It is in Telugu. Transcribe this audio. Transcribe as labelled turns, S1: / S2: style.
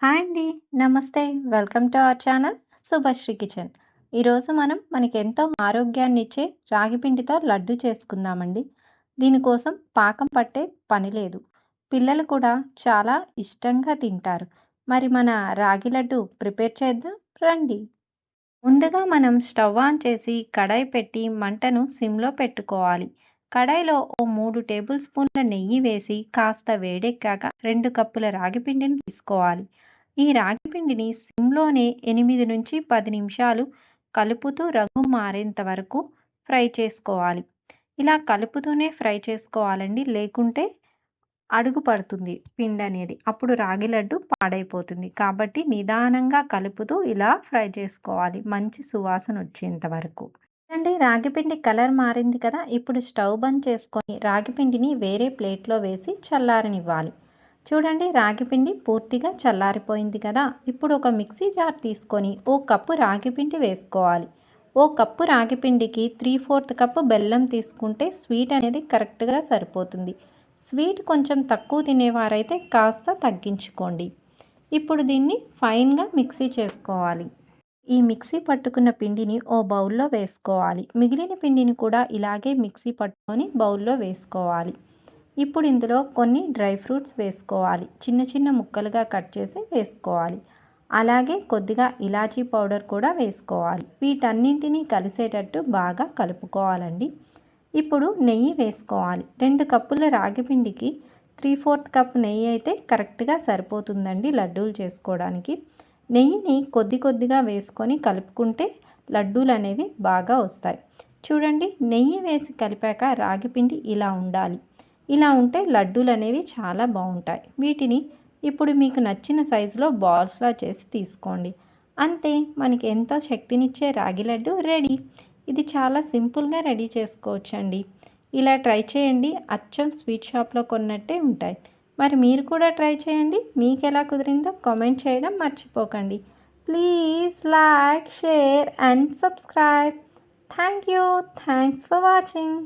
S1: హాయ్ అండి. నమస్తే. Welcome to our channel Subhashree kitchen. ఈరోజు మనకెంతో ఆరోగ్యాన్నిచ్చే రాగి పిండితో లడ్డు చేసుకుందామండి. దీనికోసం పాకం పట్టే పని లేదు. పిల్లలు కూడా చాలా ఇష్టంగా తింటారు. మరి మన రాగి లడ్డు ప్రిపేర్ చేద్దాం రండి. ముందుగా మనం స్టవ్ ఆన్ చేసి కడాయి పెట్టి మంటను సిమ్లో పెట్టుకోవాలి. కడాయిలో ఓ 3 టేబుల్ స్పూన్ల నెయ్యి వేసి కాస్త వేడెక్కాక 2 కప్పుల రాగి పిండిని తీసుకోవాలి. ఈ రాగి పిండిని సిమ్లోనే 8 నుంచి 10 నిమిషాలు కలుపుతూ రంగు మారేంత వరకు ఫ్రై చేసుకోవాలి. ఇలా కలుపుతూనే ఫ్రై చేసుకోవాలండి, లేకుంటే అడుగు పడుతుంది పిండనేది. అప్పుడు రాగి లడ్డు పాడైపోతుంది. కాబట్టి నిదానంగా కలుపుతూ ఇలా ఫ్రై చేసుకోవాలి మంచి సువాసన వచ్చేంత వరకు. చూడండి, రాగి పిండి కలర్ మారింది కదా! ఇప్పుడు స్టవ్ బంద్ చేసుకొని రాగి పిండిని వేరే ప్లేట్‌లో వేసి చల్లారనివ్వాలి. చూడండి, రాగి పిండి పూర్తిగా చల్లారిపోయింది కదా! ఇప్పుడు ఒక మిక్సీ జార్ తీసుకొని ఓ కప్పు రాగి పిండి వేసుకోవాలి. ఓ కప్పు రాగి పిండికి 3/4 కప్పు బెల్లం తీసుకుంటే స్వీట్ అనేది కరెక్ట్‌గా సరిపోతుంది. స్వీట్ కొంచెం తక్కువ తినేవారైతే కాస్త తగ్గించుకోండి. ఇప్పుడు దీన్ని ఫైన్‌గా మిక్సీ చేసుకోవాలి. ఈ మిక్సీ పట్టుకున్న పిండిని ఓ బౌల్లో వేసుకోవాలి. మిగిలిన పిండిని కూడా ఇలాగే మిక్సీ పట్టుకొని బౌల్లో వేసుకోవాలి. ఇప్పుడు ఇందులో కొన్ని డ్రై ఫ్రూట్స్ వేసుకోవాలి. చిన్న చిన్న ముక్కలుగా కట్ చేసి వేసుకోవాలి. అలాగే కొద్దిగా ఇలాచీ పౌడర్ కూడా వేసుకోవాలి. వీటన్నింటినీ కలిసేటట్టు బాగా కలుపుకోవాలండి. ఇప్పుడు నెయ్యి వేసుకోవాలి. 2 కప్పుల రాగి పిండికి 3/4 కప్ నెయ్యి అయితే కరెక్ట్గా సరిపోతుందండి లడ్డూలు చేసుకోవడానికి. నెయ్యిని కొద్ది కొద్దిగా వేసుకొని కలుపుకుంటే లడ్డూలు అనేవి బాగా వస్తాయి. చూడండి, నెయ్యి వేసి కలిపాక రాగి పిండి ఇలా ఉండాలి. ఇలా ఉంటే లడ్డూలు అనేవి చాలా బాగుంటాయి. వీటిని ఇప్పుడు మీకు నచ్చిన సైజులో బాల్స్లా చేసి తీసుకోండి. అంతే, మనకి ఎంతో శక్తినిచ్చే రాగి లడ్డు రెడీ. ఇది చాలా సింపుల్గా రెడీ చేసుకోవచ్చండి. ఇలా ట్రై చేయండి, అచ్చం స్వీట్ షాప్లో కొన్నట్టే ఉంటాయి. మరి మీరు కూడా ట్రై చేయండి. మీకు ఎలా కుదిరిందో కామెంట్ చేయడం మర్చిపోకండి. Please like, share and subscribe. Thank you. Thanks for watching.